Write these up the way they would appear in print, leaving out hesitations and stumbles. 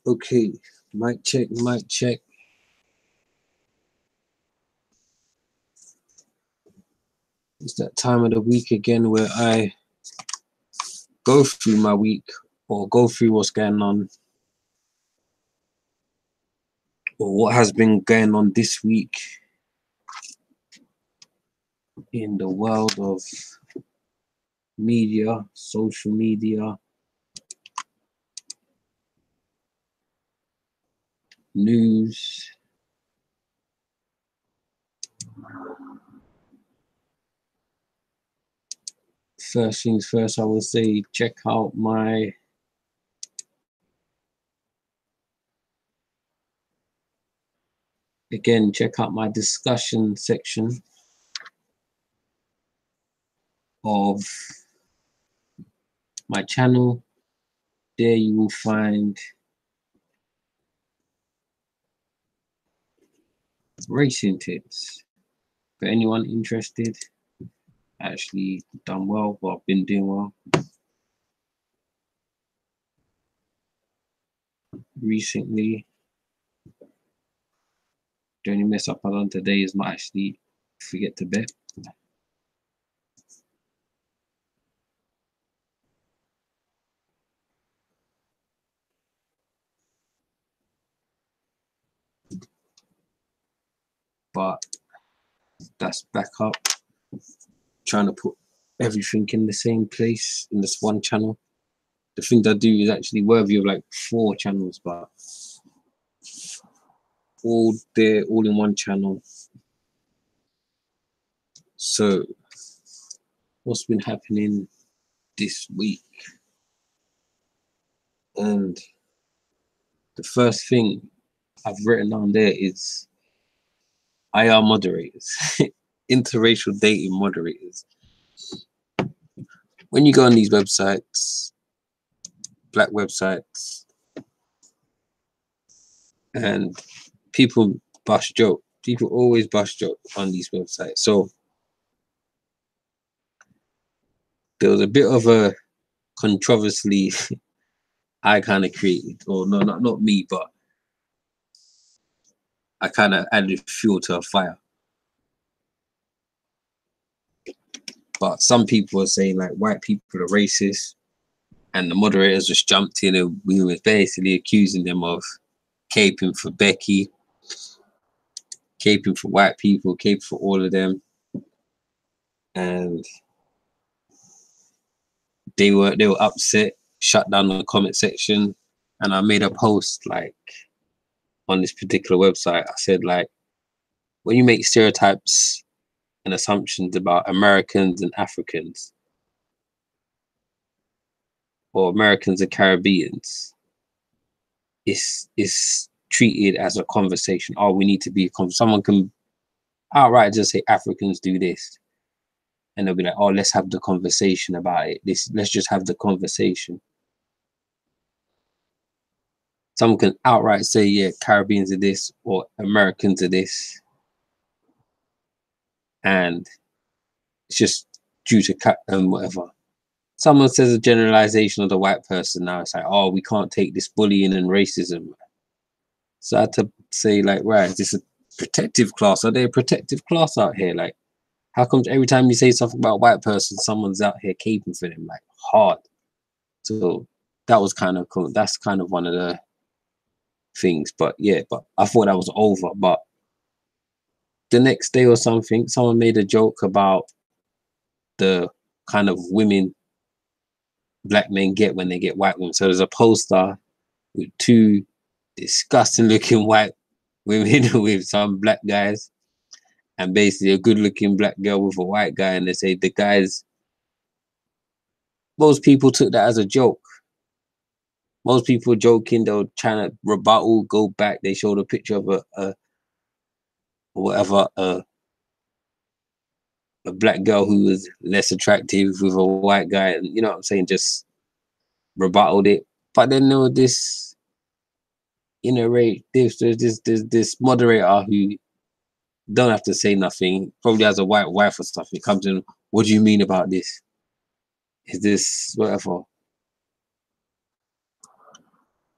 Okay, mic check, mic check. It's that time of the week again where I go through my week or go through what's going on or what has been going on this week in the world of media, social media, news. First things first, I will say check out my discussion section of my channel. There you will find racing tips for anyone interested. Actually done well, but I've been doing well recently. The only mess up I've done today is not actually forget to bet. But that's back up. Trying to put everything in the same place in this one channel. The things I do is actually worthy of like 4 channels, but all there, all in one channel. So what's been happening this week? And the first thing I've written down there is IR moderators, interracial dating moderators. When you go on these websites, black websites, and people bust joke, people always bust joke on these websites. So there was a bit of a controversy I kind of created, or no, not me, but I kind of added fuel to a fire. But some people are saying like white people are racist, and the moderators just jumped in and we were basically accusing them of caping for Becky, caping for white people, caping for all of them, and they were upset, shut down the comment section, and I made a post like on this particular website. I said like, when you make stereotypes and assumptions about Americans and Africans, or Americans and Caribbeans, it's treated as a conversation. Oh, we need to be someone can outright just say Africans do this, and they'll be like, oh, let's have the conversation about it. Let's just have the conversation. Someone can outright say, yeah, Caribbeans are this or Americans are this, and it's just due to whatever. Someone says a generalization of the white person, now it's like, oh, we can't take this bullying and racism. So I had to say like, right, is this a protective class? Are they a protective class out here? Like, how come every time you say something about a white person, someone's out here caping for them like hard? So that was kind of cool. That's kind of one of the things. But yeah, but I thought that was over. But the next day or something, someone made a joke about the kind of women black men get when they get white women. So there's a poster with 2 disgusting looking white women with some black guys, and basically a good looking black girl with a white guy, and they say the guys, most people took that as a joke. Most people joking, they were trying to rebuttal, go back. They showed a picture of a black girl who was less attractive with a white guy, and you know what I'm saying, just rebutted it. But then there was this this moderator who don't have to say nothing, probably has a white wife or stuff. He comes in, what do you mean about this? Is this whatever?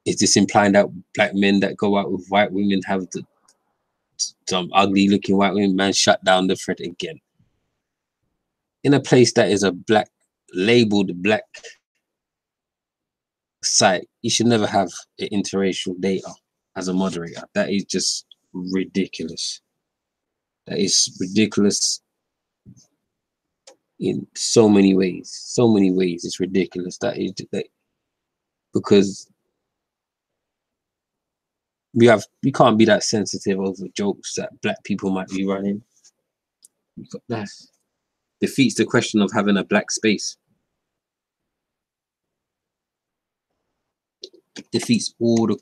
is this implying that black men that go out with white women have some ugly looking white women? Man, shut down the thread again. In a place that is a black, labeled black site, you should never have interracial data as a moderator. That is just ridiculous. That is ridiculous in so many ways. So many ways it's ridiculous. That is that, because we can't be that sensitive over jokes that black people might be running. That defeats the question of having a black space. Defeats the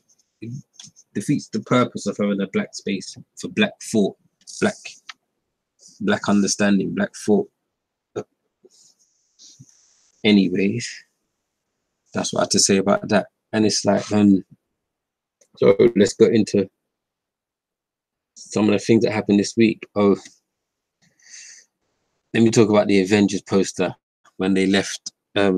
purpose of having a black space for black thought, black understanding, black thought. Anyways, that's what I have to say about that. And it's like, so let's go into some of the things that happened this week. Oh, let me talk about the Avengers poster when they left. They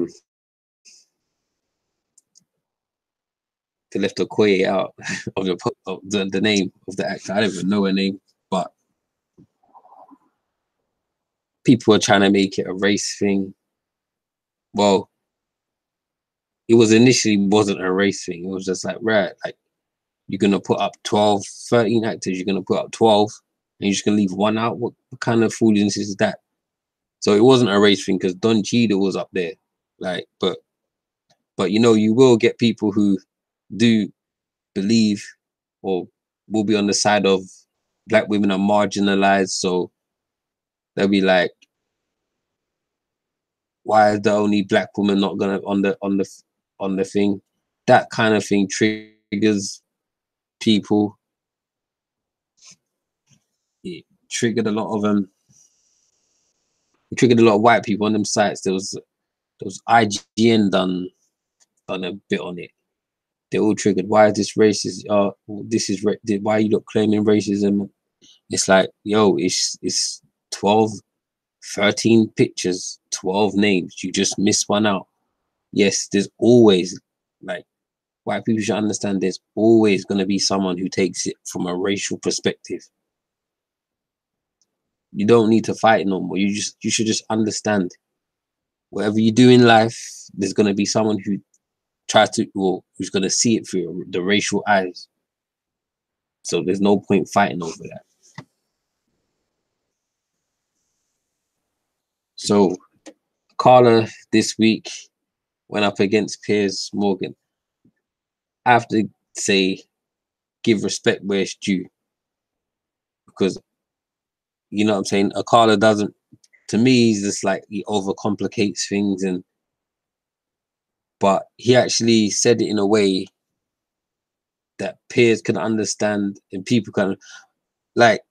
left Okoye out of the name of the actor. I don't even know her name, but people are trying to make it a race thing. Well, it was initially wasn't a race thing. It was just like, right, like you're gonna put up 12, 13 actors, you're gonna put up 12, and you're just gonna leave one out. What kind of foolishness is that? So it wasn't a race thing because Don Cheadle was up there. Like, but you know, you will get people who do believe or will be on the side of black women are marginalized. So they'll be like, why is the only black woman not gonna on the thing? That kind of thing triggers people. It triggered a lot of it triggered a lot of white people on them sites. There was IGN done a bit on it. They're all triggered. Why is this racist? This is why you not claiming racism? It's like, yo, it's 12, 13 pictures, 12 names. You just miss one out. Yes, there's always, like, white people should understand there's always going to be someone who takes it from a racial perspective. You don't need to fight no more. You should just understand. Whatever you do in life, there's going to be someone who tries to, well, who's going to see it through the racial eyes. So there's no point fighting over that. So Akala this week went up against Piers Morgan. I have to say, give respect where it's due, because you know what I'm saying. Akala doesn't. To me, he's just like he overcomplicates things, but he actually said it in a way that Piers can understand and people can, like,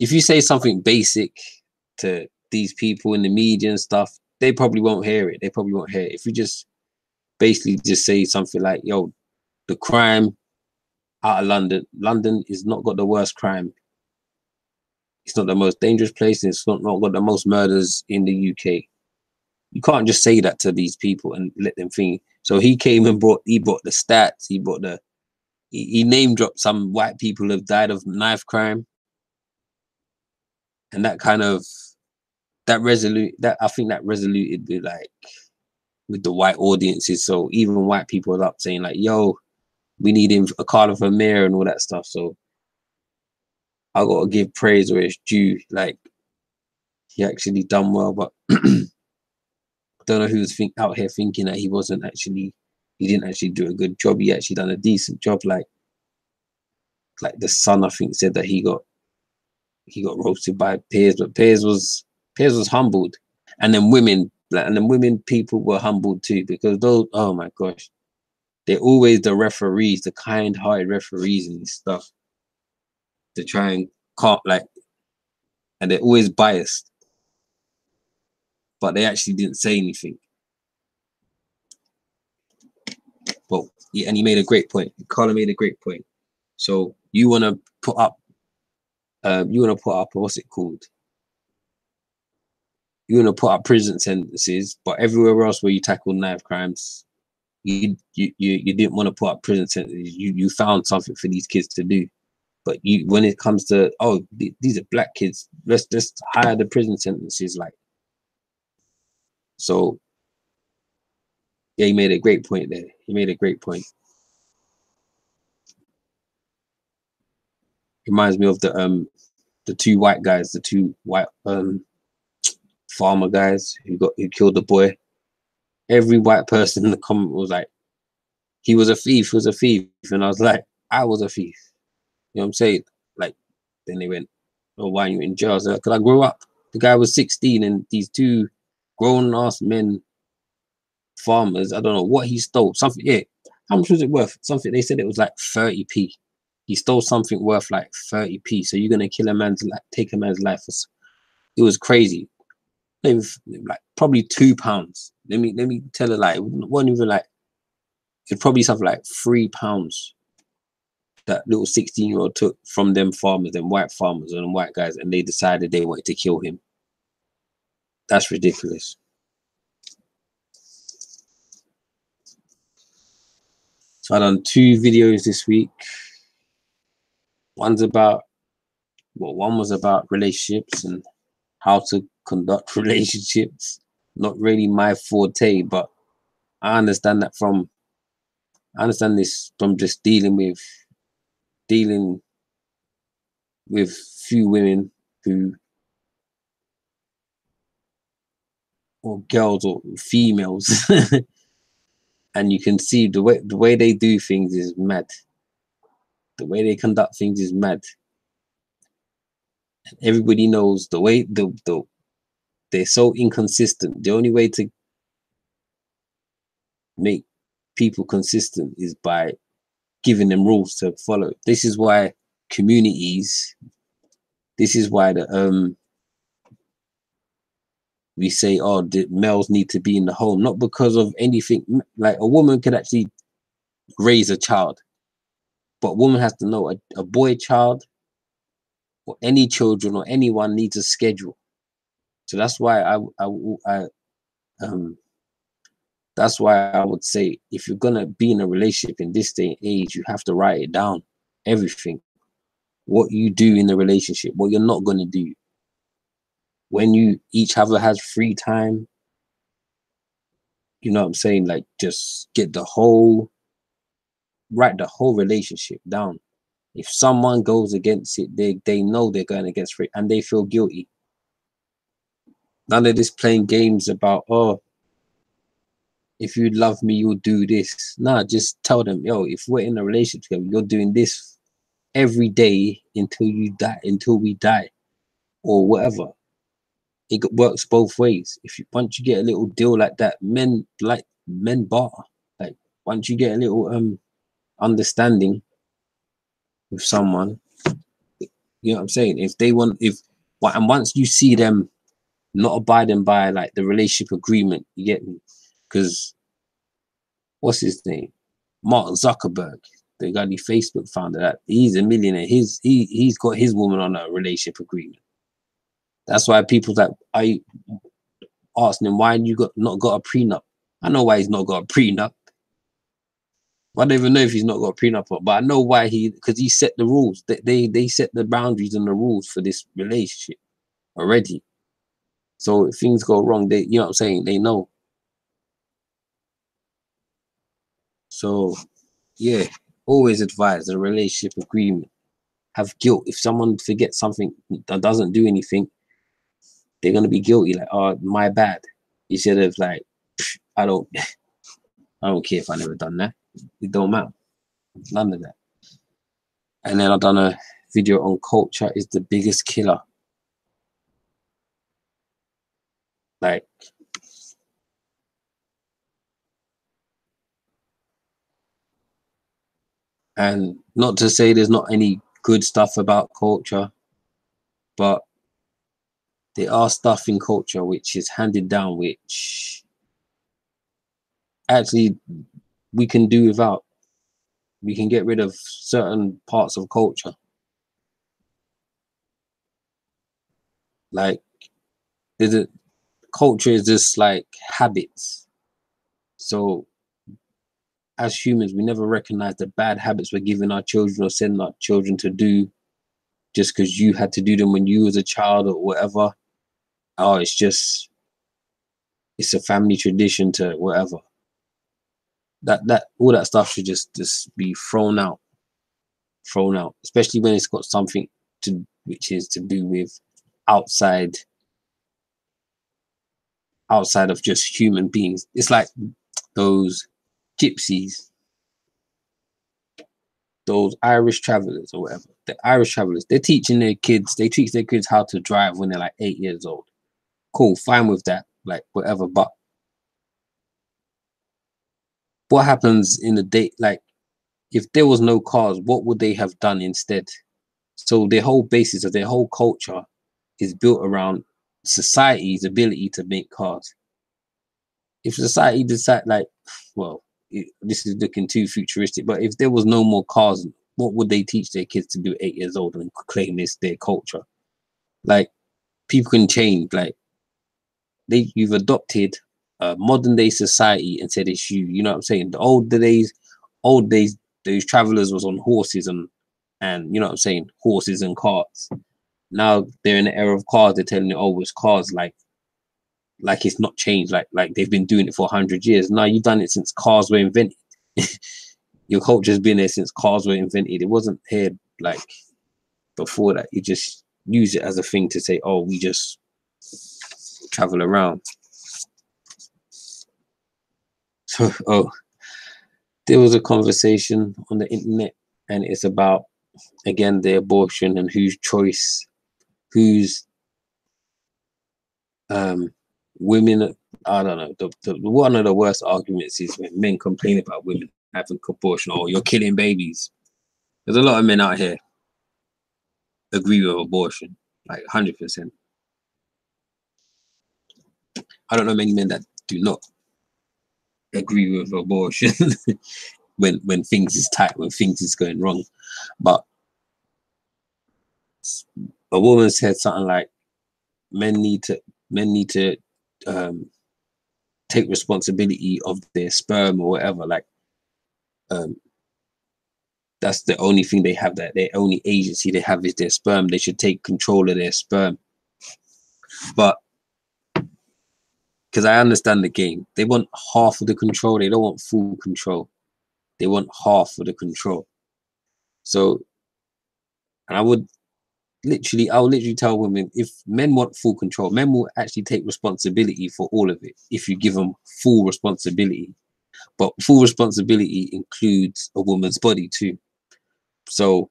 if you say something basic to these people in the media and stuff, they probably won't hear it. They probably won't hear it. If you just basically just say something like, yo, the crime out of London is not got the worst crime. It's not the most dangerous place. And it's not got the most murders in the UK. You can't just say that to these people and let them think. So he came and brought the stats. He name dropped some white people who have died of knife crime. And that kind of, I think that resoluted with the white audiences. So even white people are up saying like, yo, we need him a card for mayor and all that stuff. So I gotta give praise where it's due. Like, he actually done well, but I don't know who's out here thinking that he didn't actually do a good job. He actually done a decent job. Like the Sun, I think, said that he got roasted by Piers, but Piers was humbled. And then women people were humbled too, because those, oh my gosh, they're always the referees, the kind-hearted referees and stuff. To try and and they're always biased, but they actually didn't say anything. Well, yeah, and he made a great point. Carla made a great point. So you want to put up, what's it called? You want to put up prison sentences, but everywhere else where you tackle knife crimes, you didn't want to put up prison sentences. You found something for these kids to do. But when it comes to, oh, these are black kids, let's just higher the prison sentences. Like, so yeah, he made a great point there. He made a great point. Reminds me of the two white guys, the two white farmer guys who killed the boy. Every white person in the comment was like, he was a thief, was a thief. And I was like, I was a thief. You know what I'm saying? Like, then they went, oh, why are you in jail? I was like, 'cause I grew up. The guy was 16 and these two grown ass men, farmers, I don't know what he stole. Something, yeah. How much was it worth? Something, they said it was like 30p. He stole something worth like 30p. So you're gonna kill a man's life, take a man's life. It was crazy. Like probably £2. Let me tell a lie. It wasn't even like, it's probably something like £3 that little 16-year-old took from them farmers, them white farmers and white guys, and they decided they wanted to kill him. That's ridiculous. So I done 2 videos this week. One was about relationships and how to conduct relationships. Not really my forte, but I understand this from just dealing with few women or girls or females, and you can see the way they do things is mad. The way they conduct things is mad. Everybody knows the way they're so inconsistent. The only way to make people consistent is by giving them rules to follow. This is why we say, oh, the males need to be in the home, not because of anything. Like, a woman could actually raise a child, but a woman has to know a boy child or any children or anyone needs a schedule. So that's why that's why I would say, if you're gonna be in a relationship in this day and age, you have to write it down. Everything, what you do in the relationship, what you're not gonna do. When you each other has free time, you know what I'm saying? Like, just write the whole relationship down. If someone goes against it, they know they're going against it and they feel guilty. None of this playing games about, oh, if you love me, you'll do this. Nah, just tell them, yo, if we're in a relationship together, you're doing this every day until you die, until we die, or whatever. It works both ways. Once you get a little deal like that, men barter. Like, once you get a little understanding with someone, you know what I'm saying? And once you see them not abiding by like the relationship agreement, you get me? Because what's his name? Mark Zuckerberg, the guy, the Facebook founder, that he's a millionaire. He's got his woman on a relationship agreement. That's why people that I asking him, why you not got a prenup? I know why he's not got a prenup. I don't even know if he's not got a prenup, but I know why because he set the rules. They set the boundaries and the rules for this relationship already. So if things go wrong, you know what I'm saying, they know. So yeah, always advise a relationship agreement. Have guilt. If someone forgets something that doesn't do anything, they're gonna be guilty. Like, oh, my bad. Instead of like, I don't care if I never done that. It don't matter. None of that. And then I've done a video on culture is the biggest killer. Like, and not to say there's not any good stuff about culture, but there are stuff in culture which is handed down, which actually we can do without. We can get rid of certain parts of culture. Like, culture is just like habits. So as humans, we never recognize the bad habits we're giving our children or sending our children to do just because you had to do them when you was a child or whatever. Oh, it's a family tradition to whatever. That all that stuff should just be thrown out, especially when it's got something which is to do with outside of just human beings. It's like those gypsies, those Irish travelers or whatever. The Irish travelers, they teach their kids how to drive when they're like 8 years old. Cool, fine with that, like whatever. But what happens in the day, like if there was no cars, what would they have done instead? So their whole basis of their whole culture is built around society's ability to make cars. If society decide, like, well, this is looking too futuristic, but if there was no more cars, what would they teach their kids to do 8 years old and claim this their culture? Like, people can change. Like, you've adopted a modern day society and said it's you. You know what I'm saying? The old days, those travelers was on horses and you know what I'm saying, horses and carts. Now they're in the era of cars. They're telling you, oh, it's cars. Like it's not changed. Like they've been doing it for 100 years. No, you've done it since cars were invented. Your culture's been there since cars were invented. It wasn't here like before that. You just use it as a thing to say, oh, we just travel around. So, there was a conversation on the internet, and it's about, again, the abortion and whose women. I don't know. One of the worst arguments is when men complain about women having abortion, or you're killing babies. There's a lot of men out here agree with abortion, like 100%. I don't know many men that do not agree with abortion when things is tight, when things is going wrong. But a woman said something like, men need to take responsibility of their sperm or whatever. Like, that's the only thing they have, that their only agency they have is their sperm. They should take control of their sperm. But because I understand the game, they want half of the control. They don't want full control. They want half of the control. So, and I'll literally tell women, if men want full control, men will actually take responsibility for all of it if you give them full responsibility. But full responsibility includes a woman's body too. So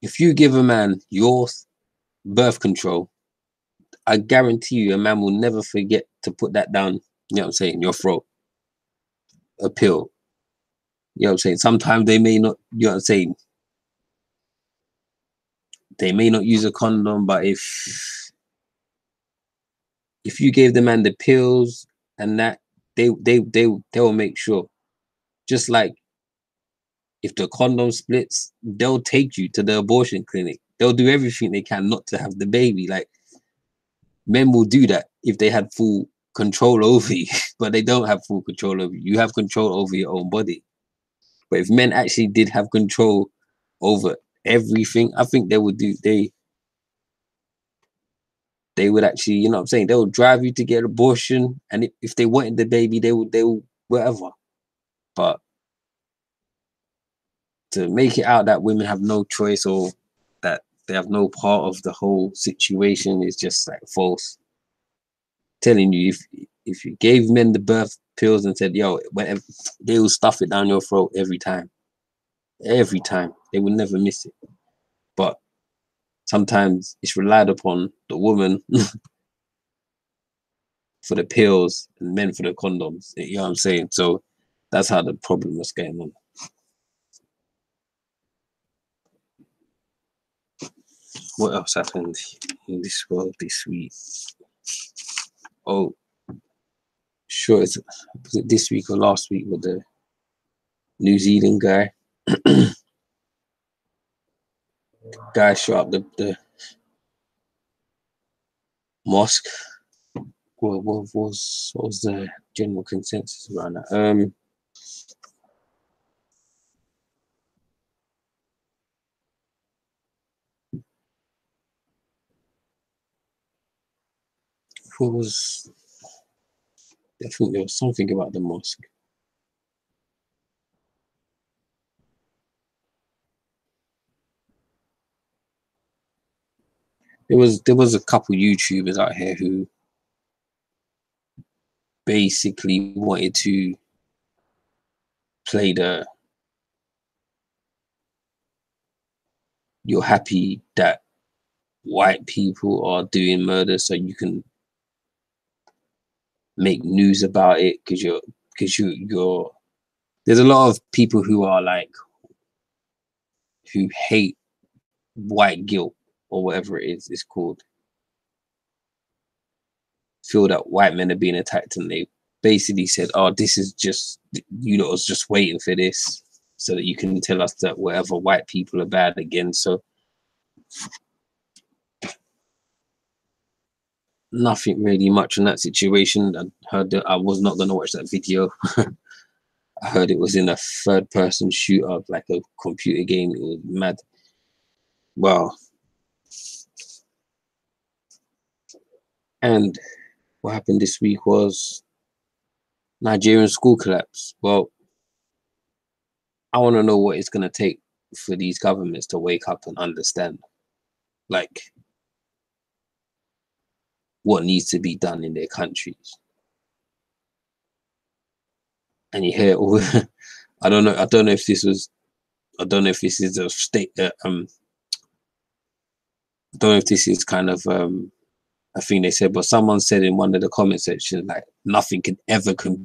if you give a man your birth control, I guarantee you a man will never forget to put that down, you know what I'm saying, your throat. A pill. You know what I'm saying? Sometimes they may not, you know what I'm saying, they may not use a condom, but if you gave the man the pills and that, they will make sure. Just like if the condom splits, they'll take you to the abortion clinic. They'll do everything they can not to have the baby. Like, men will do that if they had full control over you, but they don't have full control over you. You have control over your own body. But if men actually did have control over everything, I think they would they would actually, you know what I'm saying, they would drive you to get an abortion, and if they wanted the baby, they would whatever. But to make it out that women have no choice or that they have no part of the whole situation is just like false. Telling you, if you gave men the birth pills and said, yo, whatever, they will stuff it down your throat every time. Every time. They will never miss it. But sometimes it's relied upon the woman for the pills and men for the condoms. You know what I'm saying? So that's how the problem was going on. What else happened in this world this week? Oh, sure. Was it this week or last week with the New Zealand guy? Guy shot up the mosque. What was the general consensus around that. What was, I think there was something about the mosque. There was a couple YouTubers out here who basically wanted to play the you're happy that white people are doing murder so you can make news about it because you're there's a lot of people who are like who hate white guilt or whatever it is it's called, feel that white men are being attacked, and they basically said, oh, this is just, you know, I was just waiting for this so that you can tell us that whatever white people are bad again. So nothing really much in that situation. I heard that I was not going to watch that video. I heard it was in a third person shooter, like a computer game. It was mad. Well, and what happened this week was Nigerian school collapse. Well, I want to know what it's going to take for these governments to wake up and understand, like, what needs to be done in their countries. And you hear all, I don't know if this is a state, I don't know if this is kind of a thing they said, but someone said in one of the comment sections, like, nothing can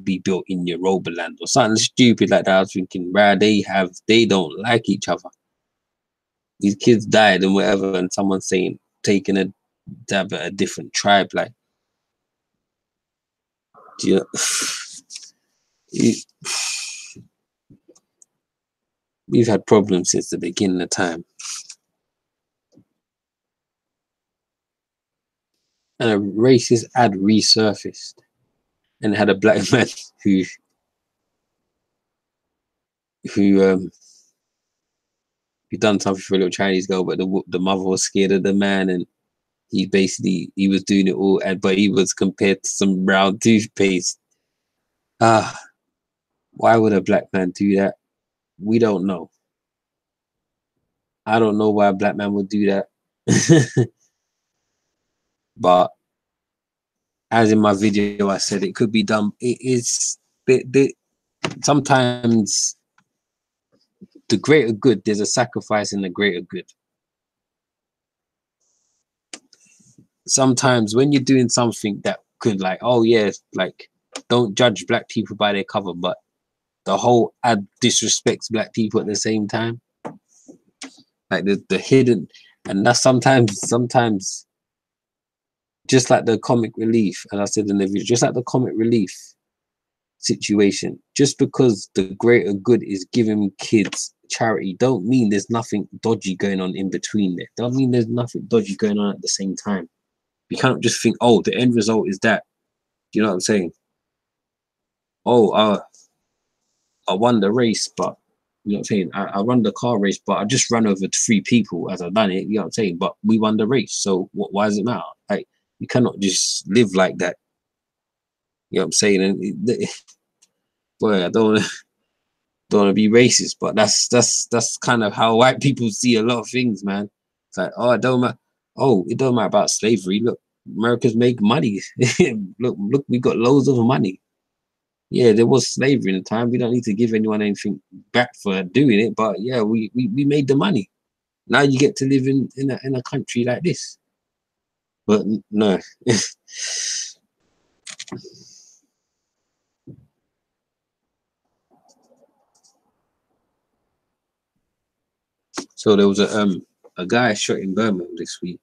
be built in Yoruba land or something stupid like that. I was thinking, rah, they don't like each other. These kids died and whatever, and someone's saying taking a dab at a different tribe, like, you know, we've had problems since the beginning of time. And a racist ad resurfaced and had a black man who done something for a little Chinese girl, but the mother was scared of the man, and he was doing it all, but he was compared to some brown toothpaste. Why would a black man do that? We don't know. I don't know why a black man would do that. But as in my video, I said it could be done. It is sometimes the greater good. There's a sacrifice in the greater good. Sometimes when you're doing something that could, like, oh yeah, like, don't judge black people by their cover, but the whole ad disrespects black people at the same time, like the hidden, and that's sometimes just like the comic relief, as I said in the video, just like the comic relief situation, just because the greater good is giving kids charity, don't mean there's nothing dodgy going on in between there. Don't mean there's nothing dodgy going on at the same time. You can't just think, oh, the end result is that. You know what I'm saying? Oh, I won the race, but you know what I'm saying? I run the car race, but I just ran over 3 people as I done it. You know what I'm saying? But we won the race, so why does it matter? Like, you cannot just live like that. You know what I'm saying? And boy, I don't want to be racist, but that's kind of how white people see a lot of things, man. It's like, oh, it don't matter. Oh, it don't matter about slavery. Look, America's make money. look, we got loads of money. Yeah, there was slavery in the time. We don't need to give anyone anything back for doing it, but yeah, we made the money. Now you get to live in a country like this. But no. So there was a guy shot in Birmingham this week.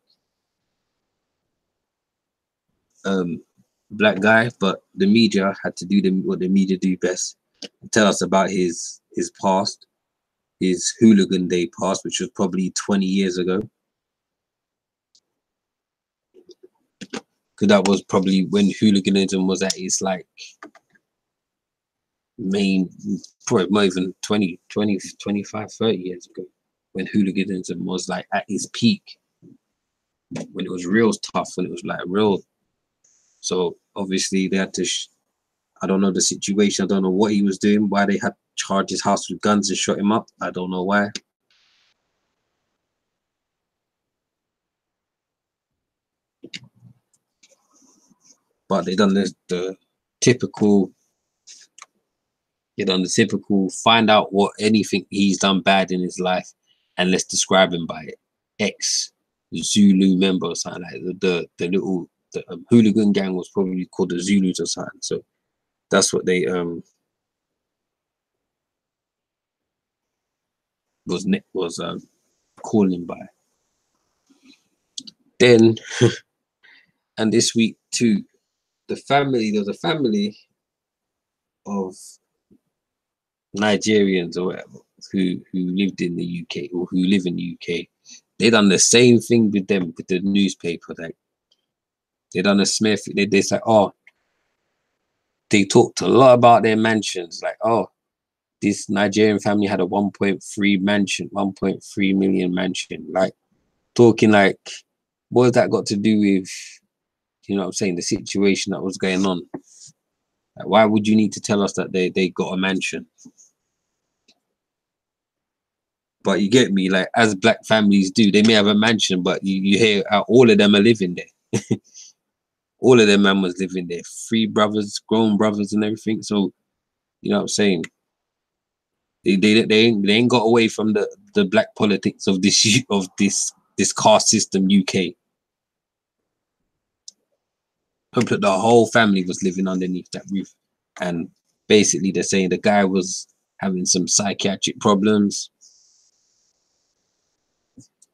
Black guy, but the media had to do what the media do best, tell us about his past, his hooligan day past, which was probably 20 years ago. Because that was probably when hooliganism was at its, like, main, probably more even 20, 25, 30 years ago, when hooliganism was like at its peak, when it was real tough, when it was like real. So obviously they had to, I don't know the situation, I don't know what he was doing, why they had charged his house with guns and shot him up. I don't know why. But they done the typical, find out what anything he's done bad in his life and let's describe him by it. Ex Zulu member or something, like the little hooligan gang was probably called the Zulus or something. So that's what they was calling by. Then and this week too, there was a family of Nigerians or whatever who lived in the UK or who live in the UK. They done the same thing with them with the newspaper. Like they done a Smith. They say, oh, they talked a lot about their mansions. Like, oh, this Nigerian family had a 1.3 million mansion. Like talking like, what has that got to do with, you know what I'm saying, the situation that was going on? Like, why would you need to tell us that they got a mansion? But you get me, like as black families do, they may have a mansion, but you hear all of them are living there. All of them man was living there. 3 brothers, grown brothers and everything. So, you know what I'm saying? They ain't got away from the black politics of this caste system UK. The whole family was living underneath that roof. And basically they're saying the guy was having some psychiatric problems.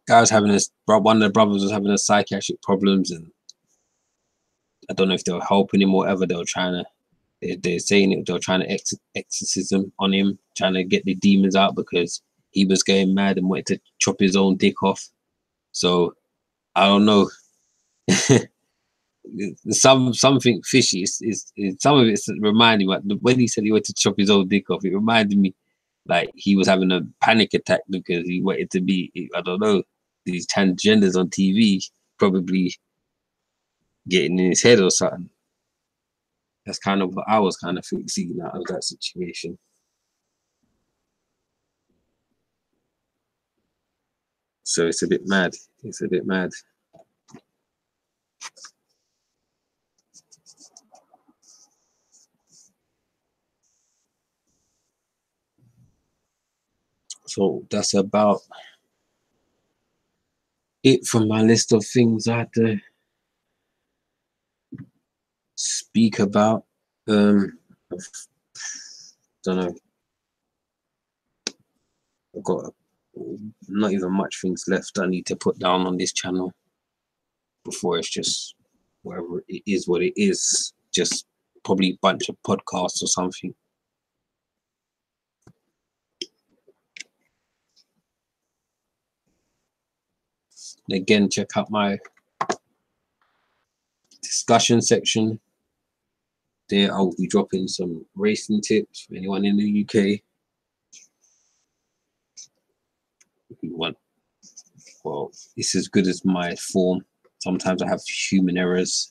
Guy was having one of the brothers was having a psychiatric problems, and I don't know if they were helping him or whatever. They were trying to, they're saying it, they were trying to exorcism on him, trying to get the demons out because he was going mad and wanted to chop his own dick off. So I don't know. Something fishy. Is some of it's reminding me, when he said he wanted to chop his own dick off, it reminded me like he was having a panic attack because he wanted to be, I don't know, these transgenders on TV probably getting in his head or something. That's kind of what I was kind of seeing out of that situation. So it's a bit mad. It's a bit mad. So that's about it from my list of things I had to speak about. Don't know. I've got not even much things left I need to put down on this channel before it's just whatever it is, what it is. Just probably a bunch of podcasts or something. Again, check out my discussion section. There I will be dropping some racing tips for anyone in the UK who want. Well, it's as good as my form. Sometimes I have human errors.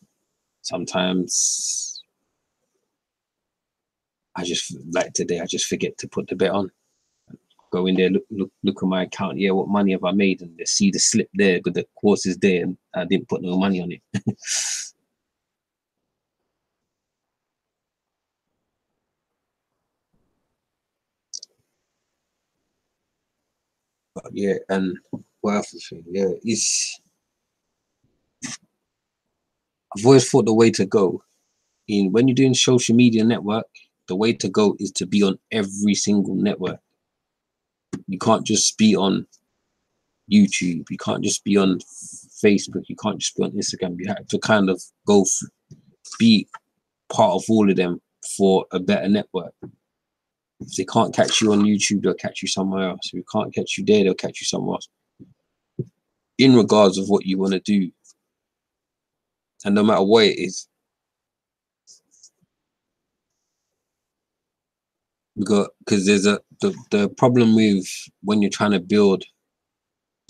Sometimes I just, like today, I just forget to put the bet on. Go in there, look at my account. Yeah, what money have I made? And they see the slip there, but the course is there, and I didn't put no money on it. But yeah, and what else is thing? Yeah, I've always thought the way to go when you're doing social media network, the way to go is to be on every single network. You can't just be on YouTube. You can't just be on Facebook. You can't just be on Instagram. You have to kind of be part of all of them for a better network. If they can't catch you on YouTube, they'll catch you somewhere else. If you can't catch you there, they'll catch you somewhere else. In regards of what you want to do, and no matter what it is. because there's the problem with when you're trying to build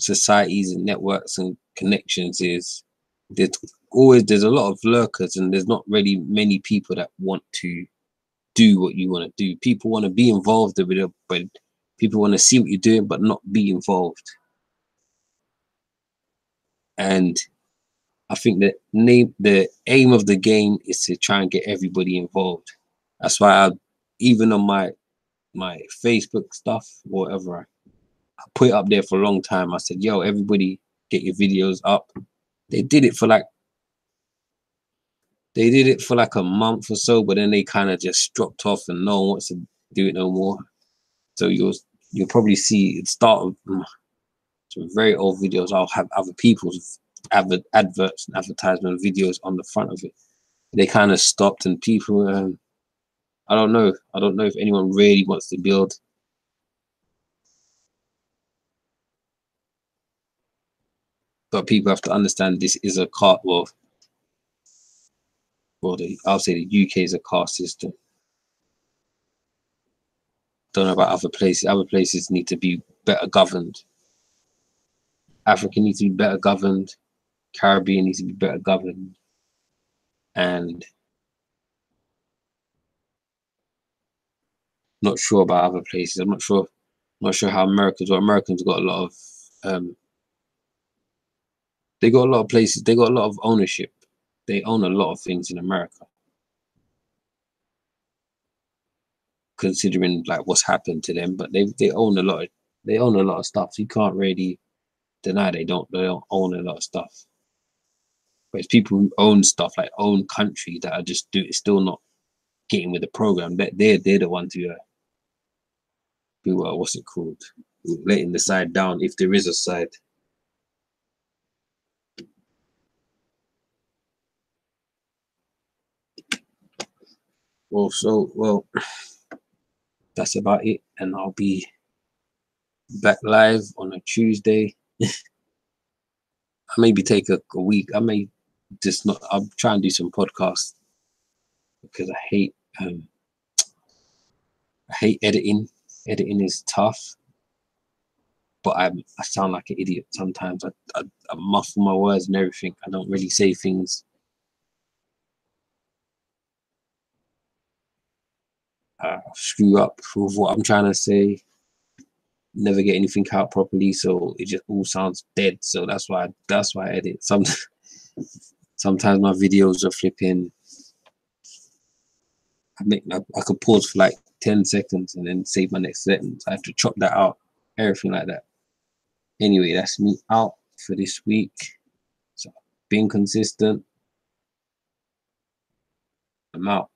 societies and networks and connections is there's a lot of lurkers, and there's not really many people that want to do what you want to do. People want to be involved with it, but people want to see what you're doing but not be involved. And I think that the aim of the game is to try and get everybody involved. That's why even on my Facebook stuff, whatever, I put it up there for a long time. I said, yo, everybody get your videos up. They did it for like a month or so, but then they kind of just dropped off and no one wants to do it no more. So you'll probably see it start with some very old videos. I'll have other people's adverts and advertisement videos on the front of it. They kind of stopped, and people, I don't know if anyone really wants to build. But people have to understand this is a caste. Well, I'll say the UK is a caste system. Don't know about other places. Other places need to be better governed. Africa needs to be better governed. Caribbean needs to be better governed. And not sure about other places. I'm not sure how Americans got a lot of they got a lot of places, they got a lot of ownership. They own a lot of things in America. Considering like what's happened to them, but they own a lot of stuff. So you can't really deny they don't own a lot of stuff. But it's people who own stuff, like own country, that are just still not getting with the program. They're the ones who are what's it called? Letting the side down, if there is a side. Well, that's about it, and I'll be back live on a Tuesday. I maybe take a week. I may just not. I'll try and do some podcasts because I hate editing. Editing is tough, but I sound like an idiot sometimes. I muffle my words and everything. I don't really say things. Screw up with what I'm trying to say. Never get anything out properly, so it just all sounds dead. So that's why I edit. Sometimes my videos are flipping. I could pause for like 10 seconds and then save my next sentence. I have to chop that out, everything like that. Anyway, that's me out for this week. So being consistent. I'm out.